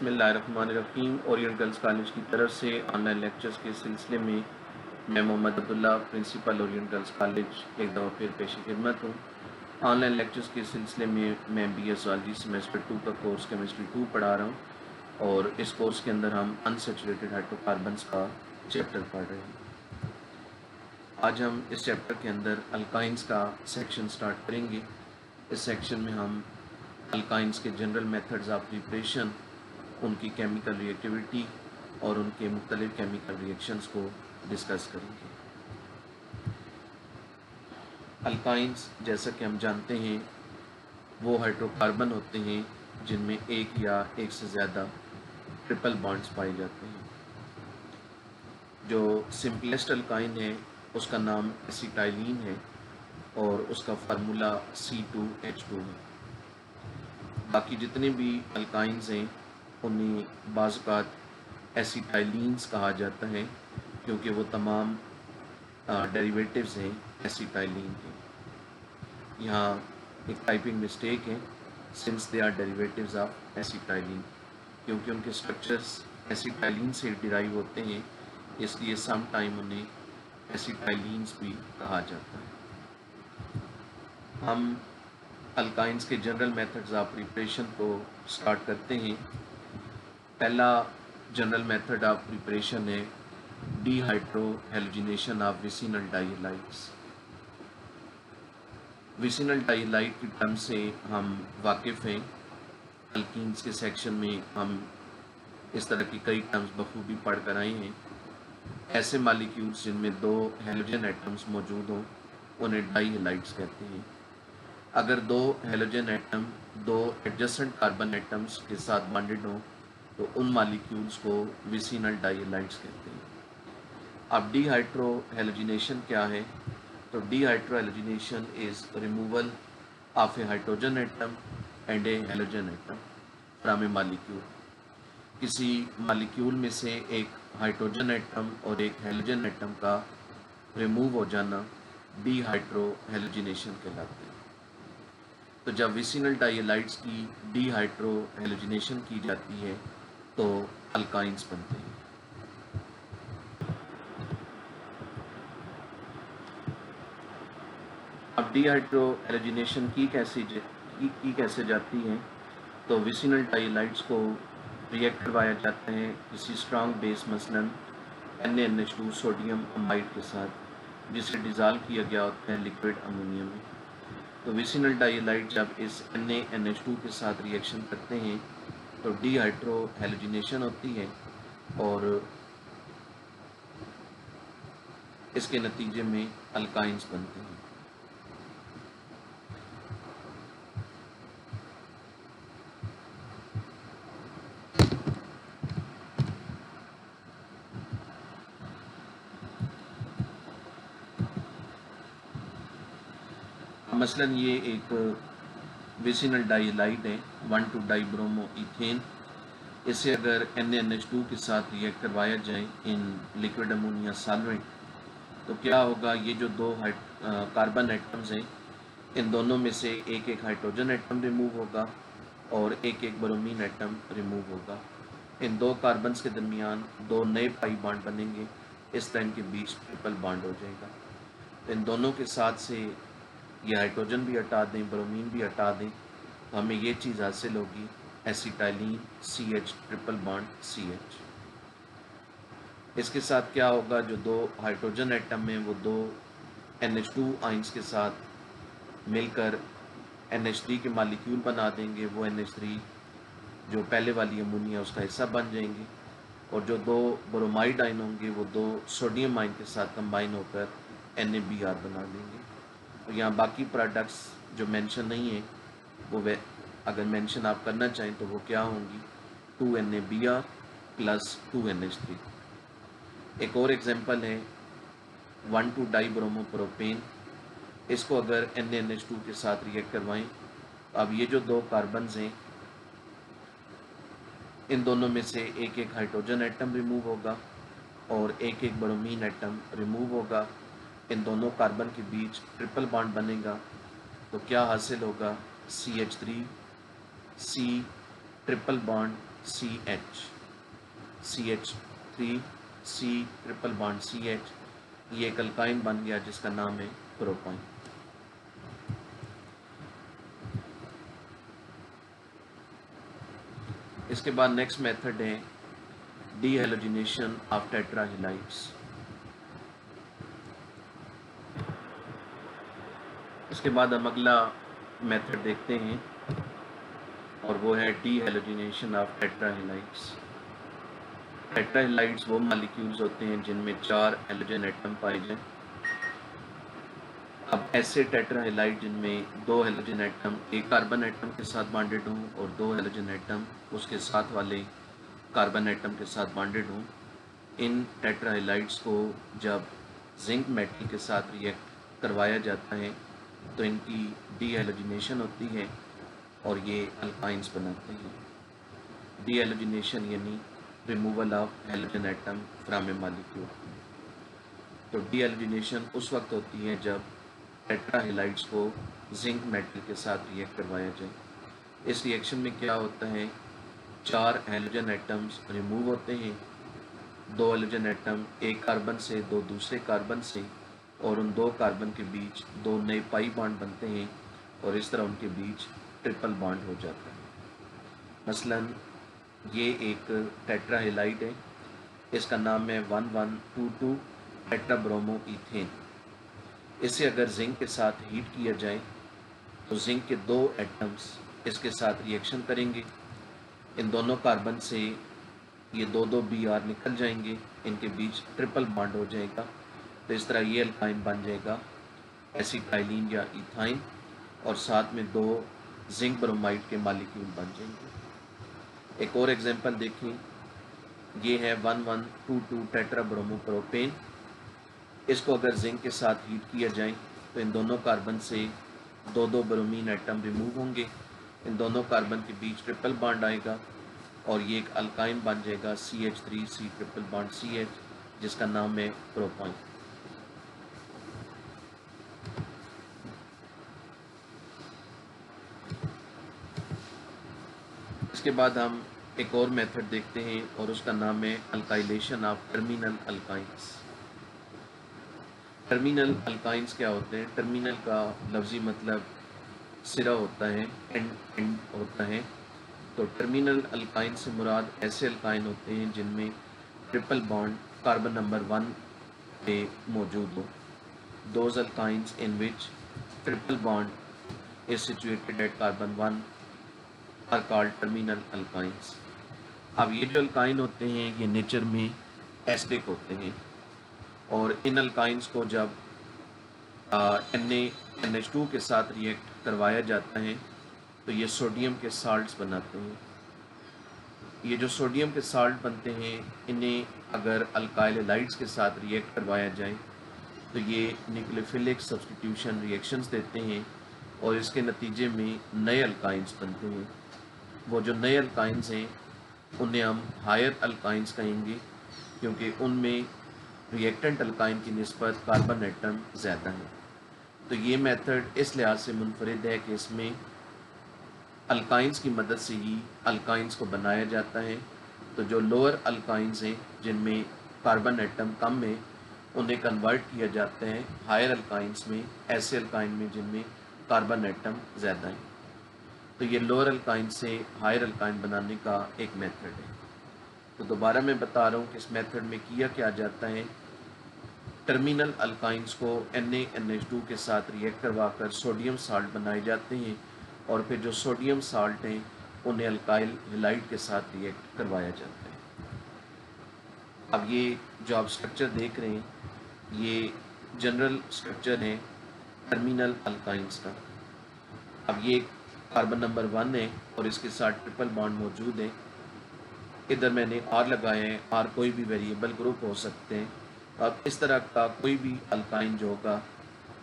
बिस्मिल्लाहिर्रहमानिर्रहीम। Orient girls college की तरफ से ऑनलाइन लेक्चर्स के सिलसिले में मैं Mohammad Abdullah, principal orient girls college, एक दफ़ा फिर पेश खिदमत हूँ। ऑनलाइन लेक्चर्स के सिलसिले में मैं BA ज़ूलॉजी सेमेस्टर 2 का कोर्स केमिस्ट्री 2 पढ़ा रहा हूँ और इस कोर्स के अंदर हम अनसैचुरेटेड हाइड्रोकार्बन्स का चैप्टर पढ़ रहे हैं। आज हम इस चैप्टर के अंदर अल्काइंस का सेक्शन स्टार्ट करेंगे। इस सेक्शन में हम अल्काइंस के जनरल मेथड्स ऑफ प्रिपरेशन, उनकी केमिकल रिएक्टिविटी और उनके मुख्तलिफ केमिकल रिएक्शंस को डिस्कस करेंगे। अल्काइंस, जैसा कि हम जानते हैं, वो हाइड्रोकार्बन होते हैं जिनमें एक या एक से ज़्यादा ट्रिपल बॉन्ड्स पाए जाते हैं। जो सिंपलेस्ट अल्काइन है उसका नाम एसिटाइलिन है और उसका फार्मूला C2H2 है। बाकी जितने भी अल्काइंस हैं उन्हें बाज़ औक़ात एसिटाइलिन्स कहा जाता है क्योंकि वो तमाम डेरिवेटिव्स हैं एसिटाइलिन के। यहाँ एक टाइपिंग मिस्टेक है, since they are derivatives of acetylene, क्योंकि उनके स्ट्रक्चर्स एसिटाइलिन से डिराइव होते हैं, इसलिए सम टाइम उन्हें एसिटाइलिन्स भी कहा जाता है। हम अल्काइंस के जनरल मेथड्स ऑफ प्रिपरेशन को स्टार्ट करते हैं। पहला जनरल मेथड ऑफ प्रिपरेशन है dehydrohalogenation of vicinal dihalides. Vicinal dihalide की टर्म से हम वाकिफ़ हैं। अल्कीन्स के सेक्शन में हम इस तरह की कई टर्म्स बखूबी पढ़ कर आए हैं। ऐसे मालिक्यूल्स जिनमें दो हैलोजन एटम्स मौजूद हों उन्हें डाइहैलाइड्स कहते हैं। अगर दो हैलोजन एटम दो एडजेसेंट कार्बन एटम्स के साथ बॉन्डेड हों तो उन मालिक्यूल्स को विसिनल डाइहैलाइड्स कहते हैं। अब डीहाइड्रो हैलोजिनेशन क्या है? तो dehydro halogenation is removal of A hydrogen atom and A halogen atom from A molecule. किसी मालिक्यूल में से एक हाइड्रोजन एटम और एक हैलोजन एटम का रिमूव हो जाना डीहाइड्रो हैलोजिनेशन कहलाता है। तो जब विसिनल डाइहैलाइड्स की डीहाइड्रो हैलोजिनेशन की जाती है तो अल्काइंस बनते हैं। अब डीहाइड्रो हैलोजिनेशन की कैसे जाती है? तो विसिनल डाइहैलाइड्स को रिएक्ट करवाया जाता है किसी स्ट्रॉन्ग बेस मसलन NaNH2 सोडियम अमाइड के साथ, जिसे डिज़ाल्व किया गया होता है लिक्विड अमोनिया में। तो विसिनल डाइहैलाइड जब इस NaNH2 के साथ रिएक्शन करते हैं तो डीहाइड्रो हैलोजिनेशन होती है और इसके नतीजे में अल्काइंस बनते हैं। मसलन ये एक विसिनल डाइहैलाइड है 1,2-डाइब्रोमो इथेन। इसे अगर NaNH2 के साथ रिएक्ट करवाया जाए इन लिक्विड अमोनिया सॉल्वेंट तो क्या होगा? ये जो दो कार्बन एटम्स हैं इन दोनों में से एक एक हाइड्रोजन एटम रिमूव होगा और एक एक ब्रोमीन एटम रिमूव होगा। इन दो कार्बन्स के दरमियान दो नए पाई बॉन्ड बनेंगे, इस तरह इनके बीच ट्रिपल बॉन्ड हो जाएगा। तो इन दोनों के साथ से ये हाइड्रोजन भी हटा दें, ब्रोमीन भी हटा दें तो हमें ये चीज़ हासिल होगी acetylene CH triple bond CH। इसके साथ क्या होगा? जो दो हाइड्रोजन एटम में वो दो NH2 आइंस के साथ मिलकर NH3 के मालिक्यूल बना देंगे। वो NH3 जो पहले वाली अमोनिया उसका हिस्सा बन जाएंगे और जो दो ब्रोमाइड आइन होंगे वो दो सोडियम आइन के साथ कंबाइन होकर NaBr बना देंगे। तो यहाँ बाकी प्रोडक्ट्स जो मेंशन नहीं है वो अगर मेंशन आप करना चाहें तो वो क्या होंगी? 2NaBr plus 2NH3। एक और एग्जांपल है 1,2-डाइब्रोमोप्रोपेन। इसको अगर NaNH2 के साथ रिएक्ट करवाएं तो अब ये जो दो कार्बन्स हैं इन दोनों में से एक एक हाइड्रोजन एटम रिमूव होगा और एक एक ब्रोमीन एटम रिमूव होगा। इन दोनों कार्बन के बीच ट्रिपल बॉन्ड बनेगा तो क्या हासिल होगा? CH3 C triple bond CH3 C triple bond CH, ये एक अल्काइन बन गया जिसका नाम है प्रोपाइन। इसके बाद नेक्स्ट मेथड है डीहेलोजिनेशन ऑफ टेट्राहेलाइड्स। इसके बाद हम अगला मेथड देखते हैं और वो है डीहेलोजिनेशन ऑफ टेट्राहेलाइड्स। टेट्राहेलाइड्स वो मॉलिक्यूल्स होते हैं जिनमें 4 हेलोजन एटम पाए जाएं। अब ऐसे टेट्राहेलाइड जिनमें 2 हेलोजन एटम एक कार्बन एटम के साथ बॉन्डेड हों और 2 हेलोजन एटम उसके साथ वाले कार्बन एटम के साथ बॉन्डेड हों, इन टेट्राहेलाइड्स को जब जिंक मेटल के साथ रिएक्ट करवाया जाता है तो इनकी डीहेलोजिनेशन होती है और ये अल्काइंस बनाते हैं। डीहेलोजिनेशन यानी removal of halogen atom from A molecule. तो डीहेलोजिनेशन उस वक्त होती है जब टेट्राहेलाइड्स को जिंक मेटल के साथ रिएक्ट करवाया जाए। इस रिएक्शन में क्या होता है, 4 हेलोजन एटम्स रिमूव होते हैं, 2 हेलोजन एटम एक कार्बन से 2 दूसरे कार्बन से, और उन 2 कार्बन के बीच 2 नए पाई बॉन्ड बनते हैं और इस तरह उनके बीच ट्रिपल बॉन्ड हो जाता है। मसलन ये एक टेट्राहेलाइड है, इसका नाम है 1122 टेट्राब्रोमो इथेन। इसे अगर जिंक के साथ हीट किया जाए तो जिंक के 2 एटम्स इसके साथ रिएक्शन करेंगे, इन दोनों कार्बन से ये 2 Br निकल जाएंगे, इनके बीच ट्रिपल बॉन्ड हो जाएगा। तो इस तरह ये अल्काइन बन जाएगा एसिटाइलिन या इथाइन, और साथ में 2 जिंक ब्रोमाइड के मॉलिक्यूल बन जाएंगे। एक और एग्जांपल देखें, ये है 1122 टेट्राब्रोमोप्रोपेन। इसको अगर जिंक के साथ हीट किया जाए तो इन दोनों कार्बन से 2 ब्रोमीन एटम रिमूव होंगे, इन दोनों कार्बन के बीच ट्रिपल बॉन्ड आएगा और ये एक अल्काइन बन जाएगा CH3C ट्रिपल बॉन्ड CH, जिसका नाम है प्रोपाइन। इसके बाद हम एक और मेथड देखते हैं और उसका नाम है alkylation of terminal alkynes. Terminal alkynes क्या होते हैं? टर्मिनल का लफ्ज़ी मतलब सिरा होता है, एंड होता है। तो टर्मिनल अल्काइन से मुराद ऐसे अल्काइन होते हैं जिनमें ट्रिपल बॉन्ड कार्बन नंबर 1 पे मौजूद हो। Those alkynes in which triple bond is situated at carbon 1 are called terminal alkynes. अब ये जो अल्काइन होते हैं ये नेचर में एसिडिक होते हैं और इन अल्काइंस को जब NaNH2 के साथ रिएक्ट करवाया जाता है तो ये सोडियम के साल्ट्स बनाते हैं। ये जो सोडियम के साल्ट बनते हैं इन्हें अगर अल्काइल हैलाइड्स के साथ रिएक्ट करवाया जाए तो ये न्यूक्लियोफिलिक सब्स्टिट्यूशन रिएक्शंस देते हैं और इसके नतीजे में नए अल्काइंस बनते हैं। वो जो नए अल्काइंस हैं उन्हें हम हायर अल्काइंस कहेंगे क्योंकि उनमें रिएक्टेंट अल्काइन की निस्बत कार्बन एटम ज़्यादा है। तो ये मेथड इस लिहाज से मुनफरिद है कि इसमें अल्काइंस की मदद से ही अल्काइंस को बनाया जाता है। तो जो लोअर अल्काइंस हैं जिनमें कार्बन एटम कम है उन्हें कन्वर्ट किया जाता है हायर अल्काइंस में, ऐसे अल्काइन में जिनमें कार्बन एटम ज़्यादा है। तो ये लोअर अल्काइन से हायर अल्काइन बनाने का एक मेथड है। तो दोबारा मैं बता रहा हूँ कि इस मेथड में किया क्या जाता है, टर्मिनल अल्काइंस को NaNH2 के साथ रिएक्ट करवाकर सोडियम साल्ट बनाए जाते हैं और फिर जो सोडियम साल्ट हैं उन्हें अल्काइल हैलाइड के साथ रिएक्ट करवाया जाता है। अब ये जो आप स्ट्रक्चर देख रहे हैं ये जनरल स्ट्रक्चर है टर्मिनल अल्काइंस का। अब ये कार्बन नंबर 1 है और इसके साथ ट्रिपल बॉन्ड मौजूद है। इधर मैंने R लगाया है, R कोई भी वेरिएबल ग्रुप हो सकते हैं। अब इस तरह का कोई भी अल्काइन जो होगा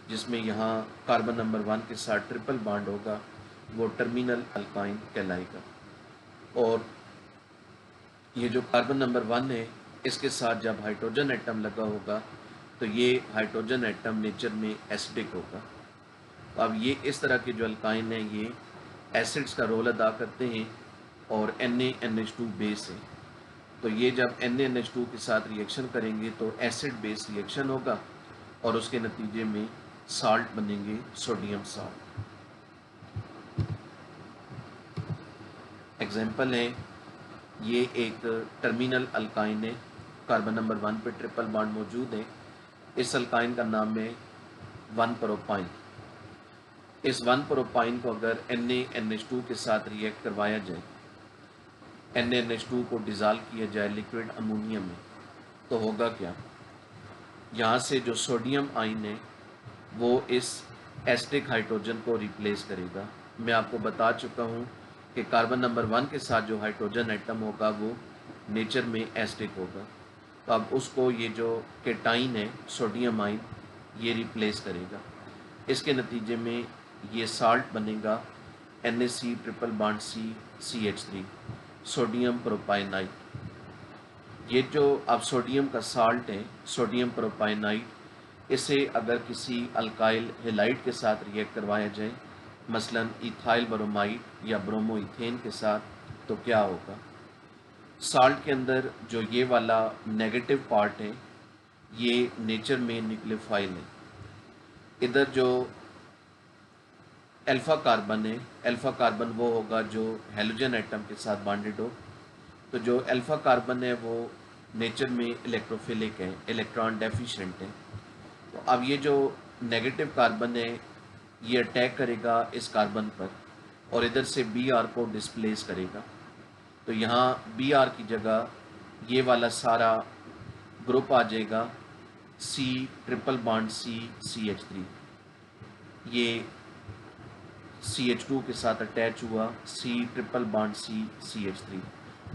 जिसमें यहाँ कार्बन नंबर 1 के साथ ट्रिपल बॉन्ड होगा वो टर्मिनल अल्काइन कहलाएगा। और ये जो कार्बन नंबर 1 है इसके साथ जब हाइड्रोजन एटम लगा होगा तो ये हाइड्रोजन एटम नेचर में एसिडिक होगा। अब ये इस तरह के जो अल्काइन हैं ये एसिड्स का रोल अदा करते हैं और NaNH2 बेस है। तो ये जब NaNH2 के साथ रिएक्शन करेंगे तो एसिड बेस रिएक्शन होगा और उसके नतीजे में साल्ट बनेंगे, सोडियम साल्ट। एग्जाम्पल है, ये एक टर्मिनल अल्काइन है, कार्बन नंबर 1 पे ट्रिपल बॉन्ड मौजूद है। इस अल्काइन का नाम है 1 प्रोपाइन। इस 1 प्रोपाइन को अगर NaNH2 के साथ रिएक्ट करवाया जाए, NaNH2 को डिज़ोल्व किया जाए लिक्विड अमोनियम में, तो होगा क्या? यहाँ से जो सोडियम आयन है वो इस एस्टिक हाइड्रोजन को रिप्लेस करेगा। मैं आपको बता चुका हूँ कि कार्बन नंबर 1 के साथ जो हाइड्रोजन एटम होगा वो नेचर में एस्टिक होगा। तो अब उसको ये जो केटाइन है, सोडियम आयन, ये रिप्लेस करेगा। इसके नतीजे में ये साल्ट बनेगा NaC triple bond C CH3, sodium propynide. ये जो अब सोडियम का साल्ट है, सोडियम प्रोपाइनाइट, इसे अगर किसी अल्काइल हेलाइड के साथ रिएक्ट करवाया जाए, मसलन इथाइल ब्रोमाइड या ब्रोमो इथेन के साथ, तो क्या होगा? साल्ट के अंदर जो ये वाला नेगेटिव पार्ट है ये नेचर में न्यूक्लियोफाइल है। इधर जो अल्फ़ा कार्बन है, अल्फ़ा कार्बन वो होगा जो हेलोजन एटम के साथ बॉन्डेड हो। तो जो अल्फ़ा कार्बन है वो नेचर में इलेक्ट्रोफिलिक है, इलेक्ट्रॉन डेफिशिएंट है। तो अब ये जो नेगेटिव कार्बन है ये अटैक करेगा इस कार्बन पर और इधर से Br को डिस्प्लेस करेगा। तो यहाँ Br की जगह ये वाला सारा ग्रुप आ जाएगा C triple bond C CH3। ये CH2 के साथ अटैच हुआ, C triple bond C CH3।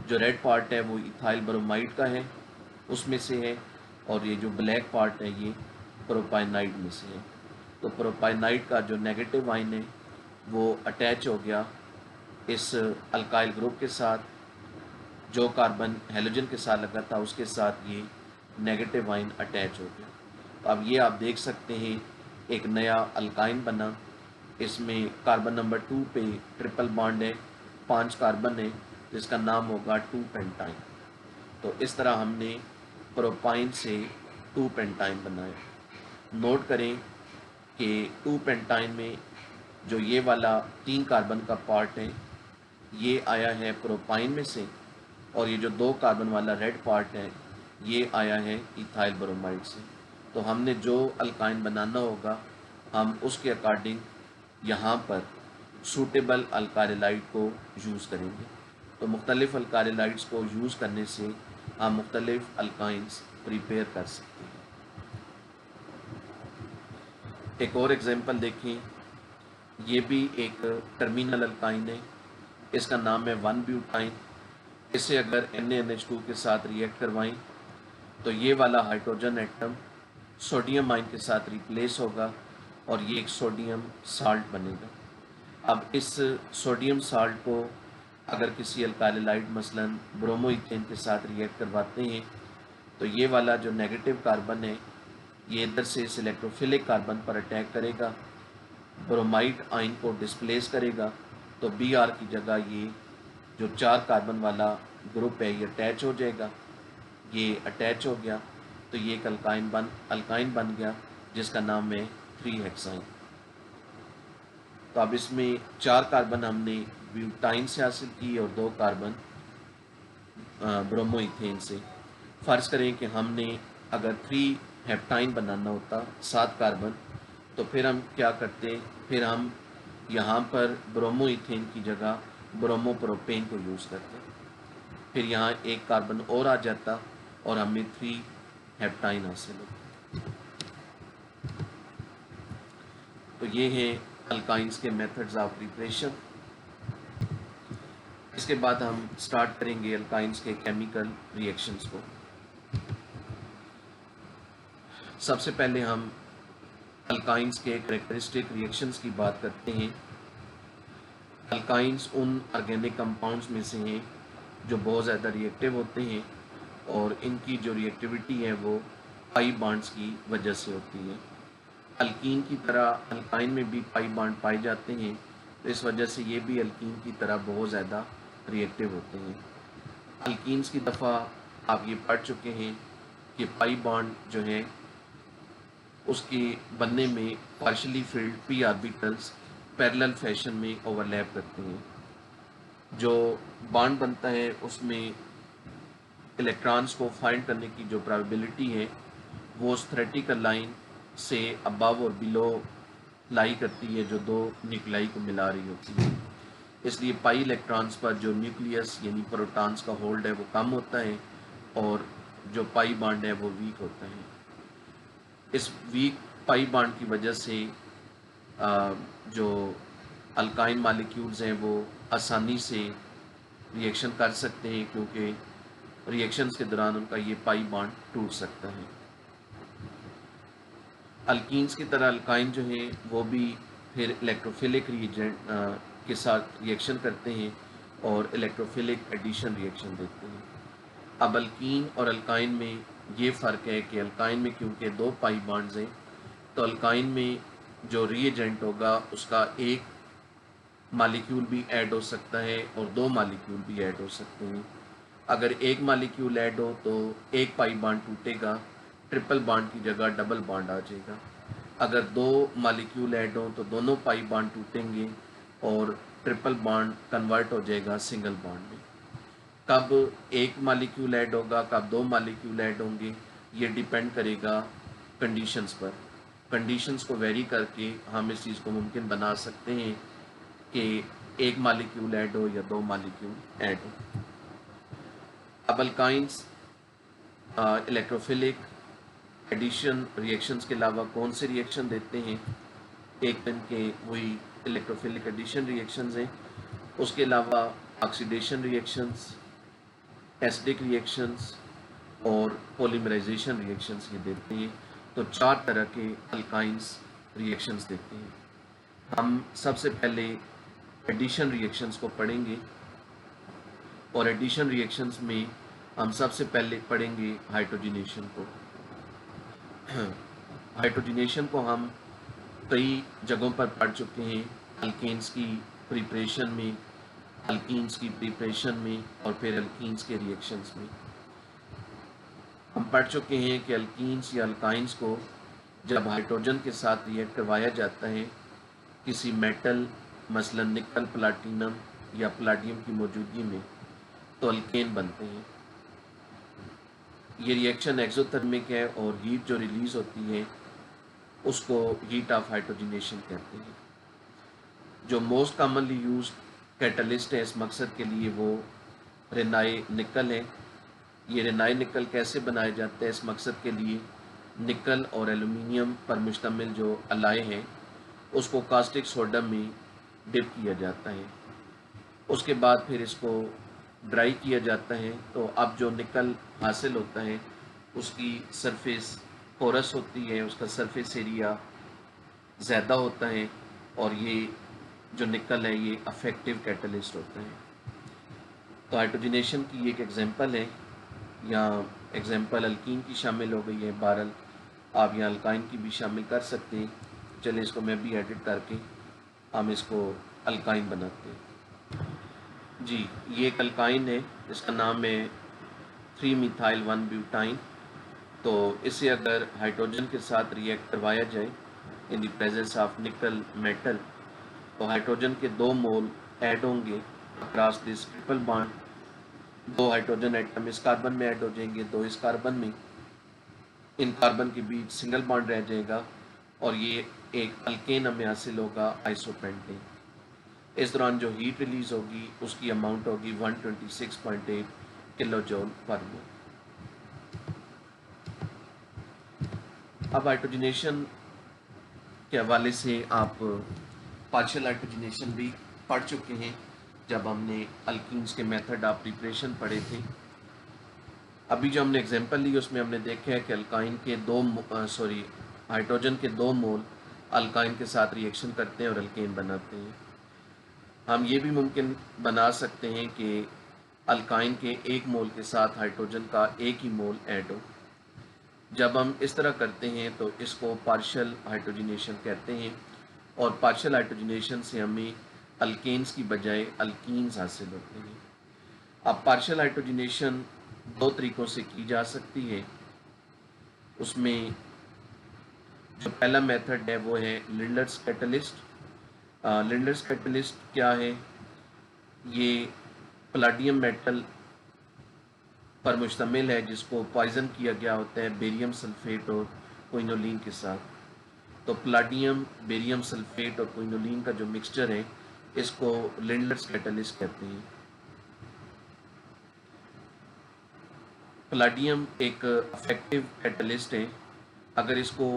जो रेड पार्ट है वो इथाइल ब्रोमाइड का है, उसमें से है, और ये जो ब्लैक पार्ट है ये प्रोपाइनाइड में से है। तो प्रोपाइनाइड का जो नेगेटिव आयन है वो अटैच हो गया इस अल्काइल ग्रुप के साथ, जो कार्बन हेलोजन के साथ लगा था उसके साथ ये नेगेटिव आयन अटैच हो गया। तो अब ये आप देख सकते हैं एक नया अल्काइन बना। इसमें कार्बन नंबर 2 पे ट्रिपल बॉन्ड है, 5 कार्बन है, जिसका नाम होगा 2 पेंटाइन। तो इस तरह हमने प्रोपाइन से 2 पेंटाइन बनाया। नोट करें कि 2 पेंटाइन में जो ये वाला 3 कार्बन का पार्ट है ये आया है प्रोपाइन में से, और ये जो 2 कार्बन वाला रेड पार्ट है ये आया है इथाइल ब्रोमाइड से। तो हमने जो अल्काइन बनाना होगा हम उसके अकॉर्डिंग यहाँ पर सूटेबल अल्काइलाइड को यूज़ करेंगे। तो मुख्तलिफ़ अल्काइलाइड्स को यूज़ करने से हम मुख्तलिफ़ अल्काइंस प्रिपेयर कर सकते हैं। एक और एग्जांपल देखें, ये भी एक टर्मिनल अल्काइन है, इसका नाम है 1 ब्यूटाइन। इसे अगर NaNH2 के साथ रिएक्ट करवाएं तो ये वाला हाइड्रोजन एटम सोडियम आयन के साथ रिप्लेस होगा और ये एक सोडियम साल्ट बनेगा। अब इस सोडियम साल्ट को अगर किसी अल्काइलाइड मसलन ब्रोमो इथेन के साथ रिएक्ट करवाते हैं तो ये वाला जो नेगेटिव कार्बन है ये इधर से इस इलेक्ट्रोफिलिक कार्बन पर अटैक करेगा, ब्रोमाइड आयन को डिस्प्लेस करेगा। तो Br की जगह ये जो 4 कार्बन वाला ग्रुप है ये अटैच हो जाएगा। ये अटैच हो गया तो ये एक अल्काइन बन गया जिसका नाम है 3 हेक्साइन। तो अब इसमें 4 कार्बन हमने ब्यूटाइन से हासिल की और 2 कार्बन ब्रोमो इथेन से। फ़र्ज़ करें कि हमने अगर 3 हेप्टाइन बनाना होता 7 कार्बन, तो फिर हम क्या करते, फिर हम यहाँ पर ब्रोमो इथेन की जगह ब्रोमो प्रोपेन को यूज़ करते, फिर यहाँ एक कार्बन और आ जाता और हमें 3 हेप्टाइन हासिल होता। तो ये हैं अल्काइंस के मेथड्स ऑफ प्रिपरेशन। इसके बाद हम स्टार्ट करेंगे अल्काइंस के केमिकल रिएक्शंस को। सबसे पहले हम अल्काइंस के कैरेक्टरिस्टिक रिएक्शंस की बात करते हैं। अल्काइंस उन ऑर्गेनिक कंपाउंड्स में से हैं जो बहुत ज़्यादा रिएक्टिव होते हैं और इनकी जो रिएक्टिविटी है वो पाई बॉन्ड्स की वजह से होती है। अल्कीन की तरह अल्काइन में भी पाई बॉन्ड पाए जाते हैं, तो इस वजह से ये भी अल्कीन की तरह बहुत ज़्यादा रिएक्टिव होते हैं। अल्कीन्स की दफ़ा आप ये पढ़ चुके हैं कि पाई बॉन्ड जो है उसके बनने में partially field P orbitals parallel fashion में ओवरलैप करते हैं। जो बॉन्ड बनता है उसमें इलेक्ट्रॉन्स को फाइंड करने की जो प्रोबेबिलिटी है वो उस थ्रेटिकल लाइन से अबव और बिलो लाई करती है जो दो न्यूक्लियाई को मिला रही होती है। इसलिए पाई इलेक्ट्रॉन्स पर जो न्यूक्लियस यानी प्रोटॉन्स का होल्ड है वो कम होता है और जो पाई बॉन्ड है वो वीक होता है। इस वीक पाई बॉन्ड की वजह से जो अल्काइन मालिक्यूल्स हैं वो आसानी से रिएक्शन कर सकते हैं क्योंकि रिएक्शंस के दौरान उनका ये पाई बॉन्ड टूट सकता है। अल्कीन्स की तरह अल्काइन जो हैं वो भी फिर इलेक्ट्रोफिलिक रिएजेंट के साथ रिएक्शन करते हैं और इलेक्ट्रोफिलिक एडिशन रिएक्शन देते हैं। अब अल्कीन और अल्काइन में ये फ़र्क है कि अल्काइन में क्योंकि दो पाई बॉन्ड्स हैं तो अल्काइन में जो रिएजेंट होगा उसका एक मालिक्यूल भी ऐड हो सकता है और दो मालिक्यूल भी ऐड हो सकते हैं। अगर एक मालिक्यूल ऐड हो तो एक पाई बॉन्ड टूटेगा, ट्रिपल बॉन्ड की जगह डबल बॉन्ड आ जाएगा। अगर दो मालिक्यूल ऐड हो तो दोनों पाई बॉन्ड टूटेंगे और ट्रिपल बॉन्ड कन्वर्ट हो जाएगा सिंगल बॉन्ड में। कब एक मालिक्यूल ऐड होगा, कब दो मालिक्यूल ऐड होंगे, ये डिपेंड करेगा कंडीशंस पर। कंडीशंस को वेरी करके हम इस चीज़ को मुमकिन बना सकते हैं कि एक मालिक्यूल ऐड हो या दो मालिक्यूल ऐड हो। अब अल्काइंस इलेक्ट्रोफिलिक एडिशन रिएक्शंस के अलावा कौन से रिएक्शन देते हैं? एक दिन के वही इलेक्ट्रोफिलिक एडिशन रिएक्शंस हैं, उसके अलावा ऑक्सीडेशन रिएक्शंस, एसिडिक रिएक्शंस और पॉलीमराइजेशन रिएक्शंस ये देते हैं। तो चार तरह के अल्काइंस रिएक्शंस देते हैं। हम सबसे पहले एडिशन रिएक्शंस को पढ़ेंगे और एडिशन रिएक्शंस में हम सबसे पहले पढ़ेंगे हाइड्रोजनेशन को। हाइड्रोजनेशन को हम कई जगहों पर पढ़ चुके हैं, अल्केन्स की प्रिपरेशन में, अल्कीन्स की प्रिपरेशन में और फिर अल्कीन्स के रिएक्शंस में। हम पढ़ चुके हैं कि अल्कीन्स या अल्काइंस को जब हाइड्रोजन के साथ रिएक्ट करवाया जाता है किसी मेटल मसलन निकल प्लाटिनम या प्लाटियम की मौजूदगी में तो अल्केन बनते हैं। ये रिएक्शन एक्सोथर्मिक है और हीट जो रिलीज़ होती है उसको हीट ऑफ हाइड्रोजनेशन कहते हैं। जो मोस्ट कॉमनली यूज कैटलिस्ट है इस मकसद के लिए वो रेनाई निकल है। ये रेनाई निकल कैसे बनाया जाता है? इस मकसद के लिए निकल और एल्यूमिनियम पर मुश्तमिल जो अलाय हैं उसको कास्टिक सोडा में डिप किया जाता है। उसके बाद फिर इसको ड्राई किया जाता है तो अब जो निकल हासिल होता है उसकी सरफेस पोरस होती है, उसका सरफेस एरिया ज़्यादा होता है और ये जो निकल है ये अफेक्टिव कैटलिस्ट होता है। तो हाइड्रोजनेशन की एक एग्जांपल है, यहाँ एग्जांपल अल्कीन की शामिल हो गई है, बहरहाल आप यहाँ अल्काइन की भी शामिल कर सकते हैं। चलिए इसको मैं भी एडिट करके हम इसको अल्काइन बनाते हैं। जी, ये एक अल्काइन है, इसका नाम है 3-methyl-1-ब्यूटाइन। तो इसे अगर हाइड्रोजन के साथ रिएक्ट करवाया जाए in the presence of nickel metal तो हाइड्रोजन के 2 मोल ऐड होंगे across this triple bond. 2 hydrogen atom इस कार्बन में ऐड हो जाएंगे, 2 इस कार्बन में, इन कार्बन के बीच सिंगल बॉन्ड रह जाएगा और ये एक अल्केन हमें हासिल होगा आइसोपेंटेन। इस दौरान जो हीट रिलीज होगी उसकी अमाउंट होगी 126.8 किलो जूल पर मोल। अब हाइड्रोजनेशन के हवाले से आप पार्शियल हाइड्रोजनेशन भी पढ़ चुके हैं जब हमने अल्कीन्स के मेथड ऑफ प्रिपरेशन पढ़े थे। अभी जो हमने एग्जांपल ली उसमें हमने देखा है कि अल्काइन के हाइड्रोजन के 2 मोल अल्काइन के साथ रिएक्शन करते हैं और अल्केन बनाते हैं। हम ये भी मुमकिन बना सकते हैं कि अल्काइन के 1 मोल के साथ हाइड्रोजन का 1 ही मोल ऐड हो। जब हम इस तरह करते हैं तो इसको पार्शियल हाइड्रोजनेशन कहते हैं और पार्शियल हाइड्रोजनेशन से हमें अल्केन्स की बजाय अल्कीन्स हासिल होते हैं। अब पार्शियल हाइड्रोजनेशन दो तरीक़ों से की जा सकती है। उसमें जो पहला मेथड है वो है लिंडर्स कैटलिस्ट। लिंडर्स कैटलिस्ट क्या है? ये पलाडियम मेटल पर मुश्तमिल है जिसको पॉइजन किया गया होता है बेरियम सल्फेट और क्विनोलिन के साथ। तो पलाडियम, बेरियम सल्फेट और क्विनोलिन का जो मिक्सचर है इसको लिंडर्स कैटलिस्ट कहते हैं। पलाडियम एक इफेक्टिव कैटलिस्ट है। अगर इसको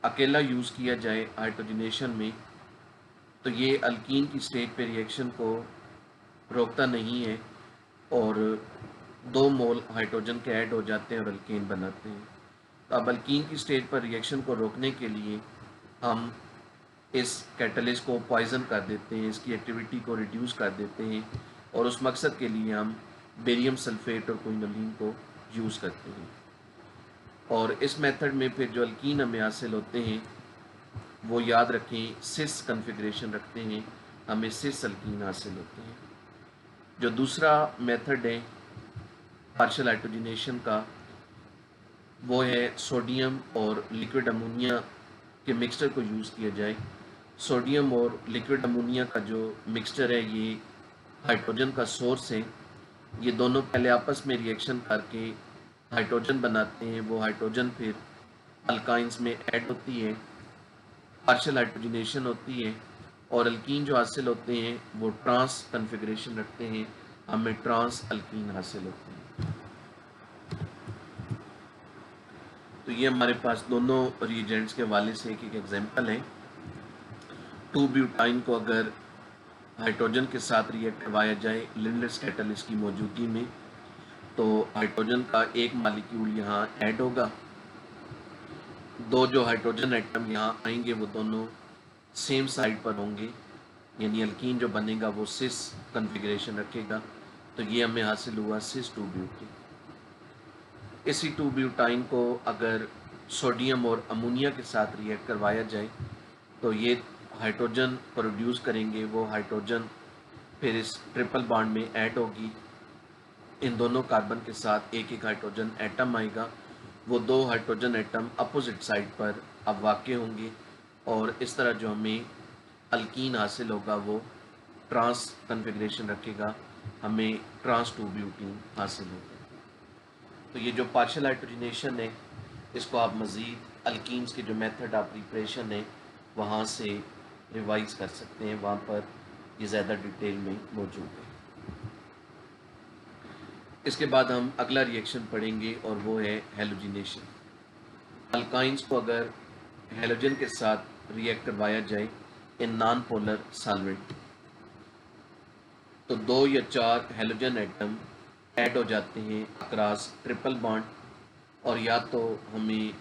अकेला यूज़ किया जाए हाइड्रोजनेशन में तो ये अल्कीन की स्टेज पे रिएक्शन को रोकता नहीं है और 2 मोल हाइड्रोजन के ऐड हो जाते हैं और अल्कीन बनाते हैं। तो अब अल्कीन की स्टेज पर रिएक्शन को रोकने के लिए हम इस कैटलिस्ट को पॉइजन कर देते हैं, इसकी एक्टिविटी को रिड्यूस कर देते हैं और उस मकसद के लिए हम बेरियम सल्फेट और क्विनोलिन को यूज़ करते हैं। और इस मेथड में फिर जो अल्कीन हमें हासिल होते हैं वो याद रखें सिस कन्फिग्रेशन रखते हैं, हमें सिस अल्कीन हासिल होते हैं। जो दूसरा मेथड है पार्शियल हाइड्रोजनेशन का वो है सोडियम और लिक्विड अमोनिया के मिक्सचर को यूज़ किया जाए। सोडियम और लिक्विड अमोनिया का जो मिक्सचर है ये हाइड्रोजन का सोर्स है। ये दोनों पहले आपस में रिएक्शन करके हाइड्रोजन बनाते हैं, वो हाइड्रोजन फिर अल्काइंस में ऐड होती है, पार्शियल हाइड्रोजनेशन होती है और अल्कीन जो हासिल होते हैं वो ट्रांस कन्फिग्रेशन रखते हैं, हमें ट्रांस अल्कीन हासिल होते हैं। तो ये हमारे पास दोनों रिएजेंट्स के हवाले से एक एग्जांपल है। 2 ब्यूटाइन को अगर हाइड्रोजन के साथ रिएक्ट करवाया जाए लिंडर्स कैटलिस्ट की मौजूदगी में तो हाइड्रोजन का एक मॉलिक्यूल यहाँ ऐड होगा। 2 जो हाइड्रोजन एटम यहाँ आएंगे वो दोनों सेम साइड पर होंगे, यानी अल्कीन जो बनेगा वो सिस कन्फिग्रेशन रखेगा। तो ये हमें हासिल हुआ सिस 2 ब्यूटीन। इसी 2 ब्यूटाइन को अगर सोडियम और अमोनिया के साथ रिएक्ट करवाया जाए तो ये हाइड्रोजन प्रोड्यूस करेंगे, वो हाइड्रोजन फिर इस ट्रिपल बॉन्ड में ऐड होगी। इन दोनों कार्बन के साथ एक एक हाइड्रोजन एटम आएगा, वो 2 हाइड्रोजन एटम अपोजिट साइड पर अब वाक़ होंगे और इस तरह जो हमें अल्कीन हासिल होगा वो ट्रांस कन्फिग्रेशन रखेगा, हमें ट्रांस 2 ब्यूटीन हासिल होगा। तो ये जो पार्शियल हाइड्रोजनेशन है इसको आप मज़ीद अल्कीन्स के जो मेथड ऑफ प्रिपरेशन है वहाँ से रिवाइज़ कर सकते हैं, वहाँ पर ये ज़्यादा डिटेल में मौजूद है। इसके बाद हम अगला रिएक्शन पढ़ेंगे और वो है हैलोजिनेशन। अल्काइंस को अगर हैलोजन के साथ रिएक्ट करवाया जाए इन नॉन पोलर सॉल्वेंट तो 2 या 4 हैलोजन एटम ऐड हो जाते हैं अक्रॉस ट्रिपल बॉन्ड और या तो हमें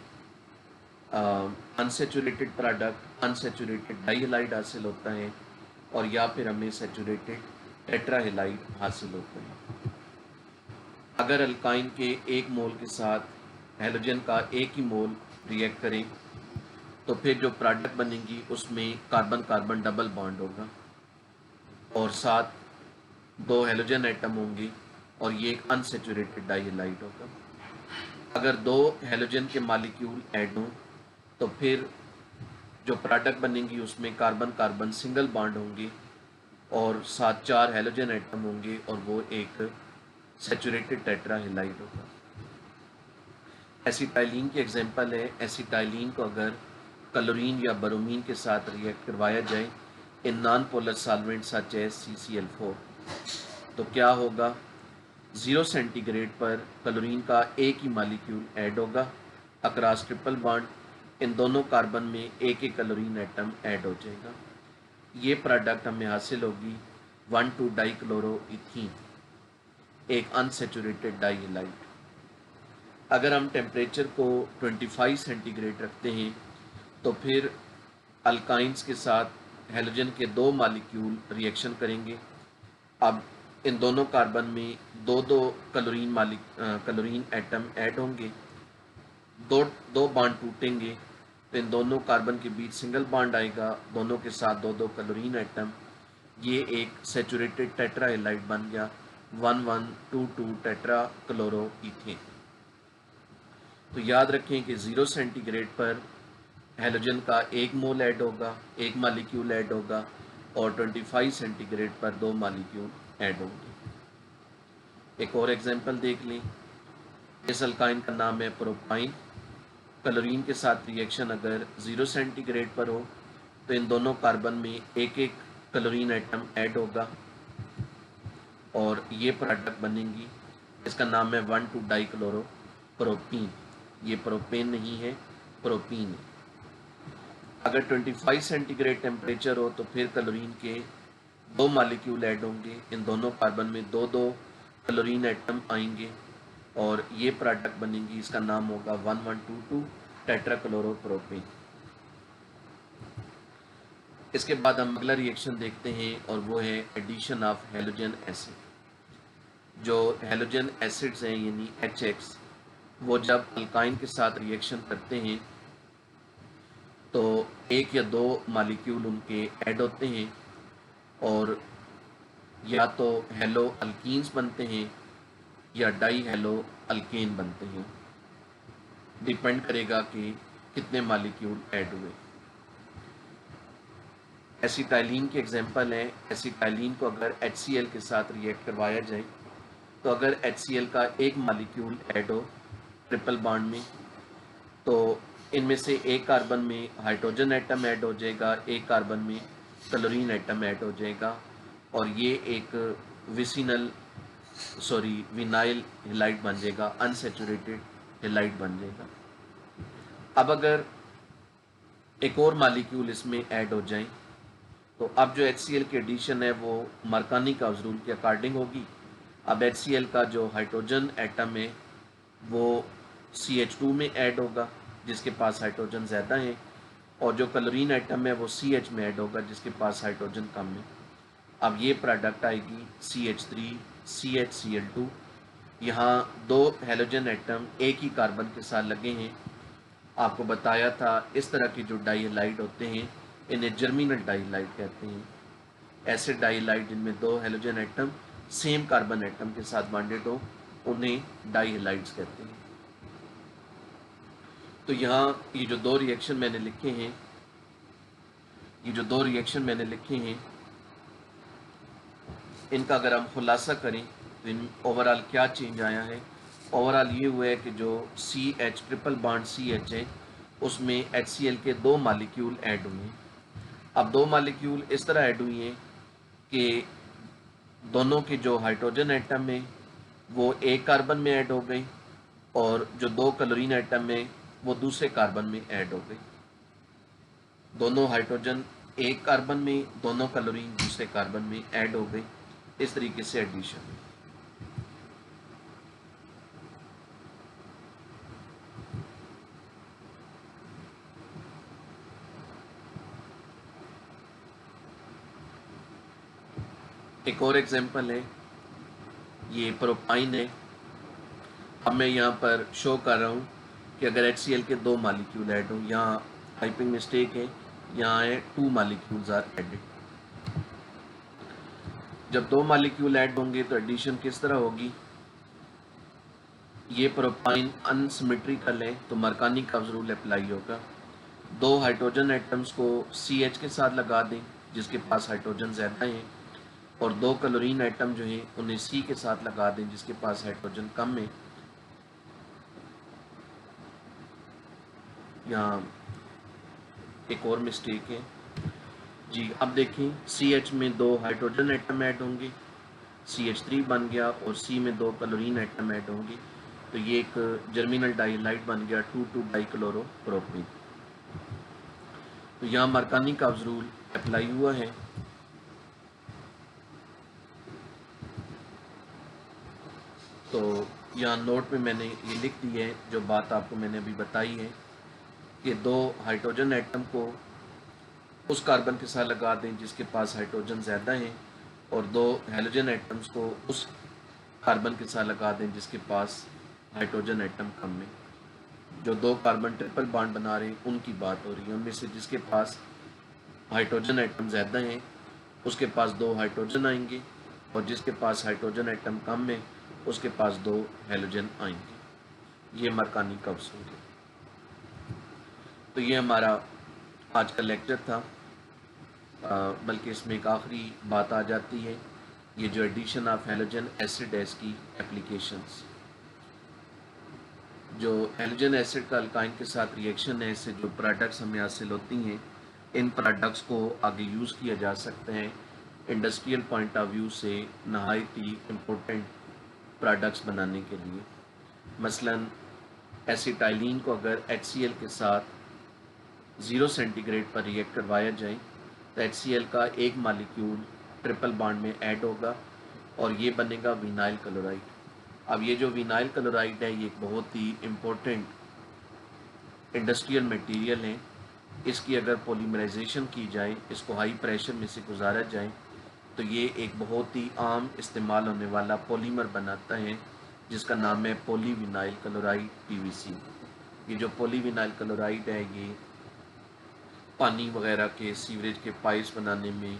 अनसेचुरेटेड प्रोडक्ट अनसेचुरेटेड डाइहैलाइड हासिल होता है और या फिर हमें सेचुरेटेड टेट्राहैलाइड हासिल होता है। अगर अल्काइन के 1 मोल के साथ हैलोजन का 1 ही मोल रिएक्ट करें तो फिर जो प्रोडक्ट बनेगी उसमें कार्बन कार्बन डबल बॉन्ड होगा और साथ 2 हैलोजन एटम होंगे और ये एक अनसेचुरेटेड डाइहैलाइड होगा। अगर 2 हैलोजन के मॉलिक्यूल ऐड हों तो फिर जो प्रोडक्ट बनेंगी उसमें कार्बन कार्बन सिंगल बॉन्ड होंगे और साथ 4 हैलोजन एटम होंगे और वो एक सेचुरेटेड टेट्राहैलाइड होगा। एसिटाइलिन की एग्जांपल है, एसिटाइलिन को अगर क्लोरीन या ब्रोमीन के साथ रिएक्ट करवाया जाए in non polar solvent such as CCl4 तो क्या होगा, 0 सेंटीग्रेड पर क्लोरीन का 1 ही मॉलिक्यूल ऐड होगा अक्रॉस ट्रिपल बॉन्ड, इन दोनों कार्बन में 1 एक क्लोरीन एटम ऐड हो जाएगा। ये प्रोडक्ट हमें हासिल होगी 1,2 डाइक्लोरोइथीन, एक अनसेचुरेटेड डाइहैलाइड। अगर हम टेम्परेचर को 25 सेंटीग्रेड रखते हैं तो फिर अल्काइंस के साथ हैलोजन के 2 मॉलिक्यूल रिएक्शन करेंगे। अब इन दोनों कार्बन में 2-2 क्लोरीन एटम ऐड होंगे, दो बॉन्ड टूटेंगे तो इन दोनों कार्बन के बीच सिंगल बॉन्ड आएगा, दोनों के साथ 2-2 क्लोरीन एटम, ये एक सेचुरेटेड टेट्राहैलाइड बन गया 1122 टेट्रा क्लोरो इथेन। तो याद रखें कि 0 सेंटीग्रेड पर हेलोजन का 1 मोल ऐड होगा, 1 मालिक्यूल ऐड होगा, और 25 सेंटीग्रेड पर 2 मालिक्यूल ऐड होंगे। एक और एग्जांपल देख लें। इस अल्काइन का नाम है प्रोपाइन। क्लोरीन के साथ रिएक्शन अगर 0 सेंटीग्रेड पर हो तो इन दोनों कार्बन में एक एक क्लोरीन एटम ऐड होगा और ये प्रोडक्ट बनेंगी। इसका नाम है 1,2 डाइक्लोरो प्रोपीन। ये प्रोपेन नहीं है, प्रोपीन है। अगर 25 सेंटीग्रेड टेम्परेचर हो तो फिर क्लोरीन के 2 मालिक्यूल ऐड होंगे। इन दोनों कार्बन में 2-2 क्लोरीन एटम आएंगे और ये प्रोडक्ट बनेंगी। इसका नाम होगा 1122 टेट्राक्लोरोप्रोपेन। इसके बाद हम अगला रिएक्शन देखते हैं और वो है एडिशन ऑफ हेलोजन एसिड। जो हेलोजन एसिड्स हैं यानी HX, वो जब अल्काइन के साथ रिएक्शन करते हैं तो 1 या 2 मालिक्यूल उनके ऐड होते हैं और या तो हेलो अल्कीन्स बनते हैं या डाई हेलो अल्केन बनते हैं। डिपेंड करेगा कि कितने मालिक्यूल ऐड हुए। एसिटाइलिन के एग्जांपल है। एसिटाइलिन को अगर HCl के साथ रिएक्ट करवाया जाए तो अगर HCl का 1 मालिक्यूल ऐड हो ट्रिपल बॉन्ड में तो इनमें से एक कार्बन में हाइड्रोजन एटम ऐड हो जाएगा, एक कार्बन में क्लोरीन एटम ऐड हो जाएगा और ये एक विनाइल हेलाइड बन जाएगा, अनसैचुरेटेड हेलाइड बन जाएगा। अब अगर एक और मालिक्यूल इसमें ऐड हो जाए तो अब जो HCl की एडिशन है वो मरकानी-काउज़ रूल के अकॉर्डिंग होगी। अब HCl का जो हाइड्रोजन एटम है वो CH2 में ऐड होगा जिसके पास हाइड्रोजन ज़्यादा है, और जो क्लोरीन एटम है वो CH में ऐड होगा जिसके पास हाइड्रोजन कम है। अब ये प्रोडक्ट आएगी CH3 CHCl2। यहाँ 2 हेलोजन एटम एक ही कार्बन के साथ लगे हैं। आपको बताया था इस तरह के जो डाइहाइलाइड होते हैं इन्हें जर्मिनल डाइहाइलाइड कहते हैं। ऐसे डाइहाइलाइड जिनमें 2 halogen atom same carbon atom के साथ बॉन्डेड हो उन्हें डाइहाइलाइड्स कहते हैं। तो यहाँ ये जो 2 रिएक्शन मैंने लिखे हैं इनका अगर हम खुलासा करें तो इन ओवरऑल क्या चेंज आया है। ओवरऑल ये हुआ है कि जो CH ट्रिपल बॉन्ड CH है उसमें HCl के 2 मालिक्यूल ऐड हुए हैं। अब 2 मालिक्यूल इस तरह ऐड हुई हैं कि दोनों के जो हाइड्रोजन एटम है वो एक कार्बन में ऐड हो गए और जो 2 क्लोरीन एटम है वो दूसरे कार्बन में ऐड हो गए। दोनों हाइड्रोजन एक कार्बन में, दोनों क्लोरीन दूसरे कार्बन में ऐड हो गए। इस तरीके से एडिशन। एक और एग्जांपल है, ये प्रोपाइन है। अब मैं यहाँ पर शो कर रहा हूँ कि अगर HCl के 2 मालिक्यूल ऐड हो, यहाँ टाइपिंग मिस्टेक है, यहाँ है 2 मालिक्यूल्स आर एडेड। जब 2 मालिक्यूल ऐड होंगे तो एडिशन किस तरह होगी। ये प्रोपाइन अनसिमेट्रिकल है तो मरकानी-काउज़ रूल अप्लाई होगा। 2 हाइड्रोजन एटम्स को CH के साथ लगा दें जिसके पास हाइड्रोजन ज़्यादा है, और 2 क्लोरीन एटम जो हैं उन्हें C के साथ लगा दें जिसके पास हाइड्रोजन कम है। यहाँ एक और मिस्टेक है जी। अब देखें CH में 2 हाइड्रोजन एटम ऐड होंगे, CH3 बन गया, और C में 2 क्लोरीन एटम ऐड होंगे तो ये एक जर्मिनल डाइहाइलाइड बन गया 2,2 डाइक्लोरोप्रोपेन। तो यहाँ मरकानी-काउज़ रूल अप्लाई हुआ है। तो यहाँ नोट में मैंने ये लिख दी है जो बात आपको मैंने अभी बताई है कि 2 हाइड्रोजन एटम को उस कार्बन के साथ लगा दें जिसके पास हाइड्रोजन ज़्यादा है, और 2 हेलोजन एटम्स को उस कार्बन के साथ लगा दें जिसके पास हाइड्रोजन एटम कम है। जो 2 कार्बन ट्रिपल बॉन्ड बना रहे हैं उनकी बात हो रही है। उनमें से जिसके पास हाइड्रोजन एटम ज़्यादा हैं उसके पास 2 हाइड्रोजन आएंगे, और जिसके पास हाइड्रोजन एटम कम है उसके पास 2 हैलोजन आएंगे। ये मरकानी कब्ज होंगे। तो ये हमारा आज का लेक्चर था। बल्कि इसमें एक आखिरी बात आ जाती है, ये जो एडिशन ऑफ हैलोजन एसिड है इसकी एप्लीकेशंस। जो हैलोजन एसिड का अल्काइन के साथ रिएक्शन है, इससे जो प्रोडक्ट्स हमें हासिल होती हैं, इन प्रोडक्ट्स को आगे यूज़ किया जा सकते हैं इंडस्ट्रियल पॉइंट ऑफ व्यू से नहायत ही इम्पोर्टेंट प्रोडक्ट्स बनाने के लिए। मसलन एसिटाइलिन को अगर HCl के साथ 0 सेंटीग्रेड पर रिएक्ट करवाया जाए तो HCl का एक मालिक्यूल ट्रिपल बॉन्ड में ऐड होगा और ये बनेगा विनाइल क्लोराइड। अब ये जो विनाइल क्लोराइड है ये एक बहुत ही इम्पोर्टेंट इंडस्ट्रियल मटेरियल है। इसकी अगर पॉलीमराइजेशन की जाए, इसको हाई प्रेशर में से गुजारा जाए तो ये एक बहुत ही आम इस्तेमाल होने वाला पॉलीमर बनाता है जिसका नाम है पॉलीविनाइल क्लोराइड PVC। ये जो पॉलीविनाइल क्लोराइड है ये पानी वगैरह के सीवरेज के पाइप्स बनाने में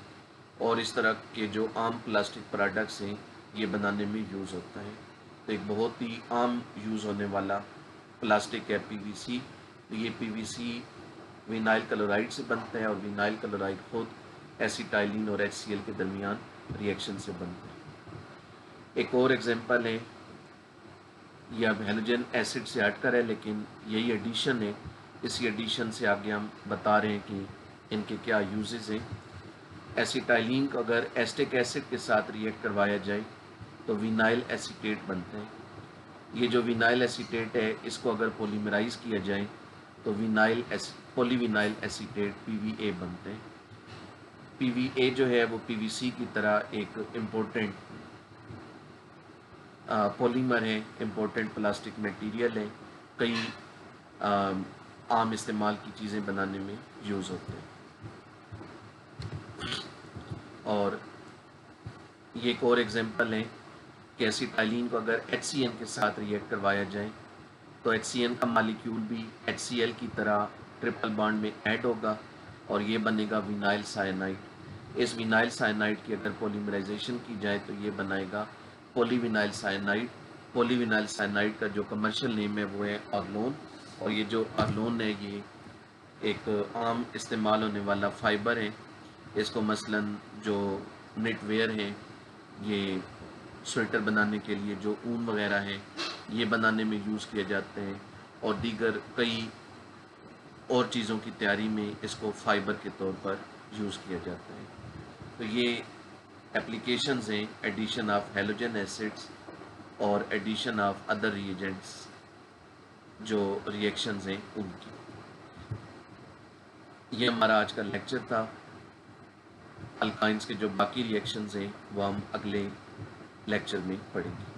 और इस तरह के जो आम प्लास्टिक प्रोडक्ट्स हैं ये बनाने में यूज़ होता है। तो एक बहुत ही आम यूज़ होने वाला प्लास्टिक है PVC। तो ये PVC विनाइल क्लोराइड से बनता है और विनाइल क्लोराइड खुद एसिटाइलिन और HCl के दरमियान रिएक्शन से बनता है। एक और एग्जांपल है, यह अब हैलोजन एसिड से हटकर है लेकिन यही एडिशन है। इसी एडिशन से आगे हम बता रहे हैं कि इनके क्या यूजेस हैं। एसिटाइलिन को अगर एस्टिक एसिड के साथ रिएक्ट करवाया जाए तो विनाइल एसीटेट बनते हैं। ये जो विनाइल एसीटेट है इसको अगर पॉलीमराइज किया जाए तो पॉलीविनाइल एसीटेट PVA बनते हैं। PVA जो है वो PVC की तरह एक इम्पोर्टेंट पॉलीमर है, इम्पोर्टेंट प्लास्टिक मटेरियल है, कई आम इस्तेमाल की चीज़ें बनाने में यूज़ होते हैं। और ये एक और एग्जांपल है कि एसिटाइलिन को अगर HCN के साथ रिएक्ट करवाया जाए तो HCN का मालिक्यूल भी HCl की तरह ट्रिपल बॉन्ड में ऐड होगा और ये बनेगा विनाइल साइनाइड। इस विनाइल साइनाइड की अगर पॉलीमराइजेशन की जाए तो ये बनाएगा पॉलीविनाइल साइनाइड। पॉलीविनाइल साइनाइड का जो कमर्शियल नेम है वो है अरलोन। और ये जो अरलोन है ये एक आम इस्तेमाल होने वाला फाइबर है। इसको मसलन जो नेटवेयर है, ये स्वेटर बनाने के लिए जो ऊन वगैरह है ये बनाने में यूज़ किए जाते हैं और दीगर कई और चीज़ों की तैयारी में इसको फाइबर के तौर पर यूज़ किया जाता है। तो ये एप्लीकेशंस हैं एडिशन ऑफ हैलोजन एसिड्स और एडिशन ऑफ अदर रिएजेंट्स जो रिएक्शंस हैं उनकी। ये हमारा आज का लेक्चर था। अल्काइंस के जो बाकी रिएक्शंस हैं वो हम अगले लेक्चर में पढ़ेंगे।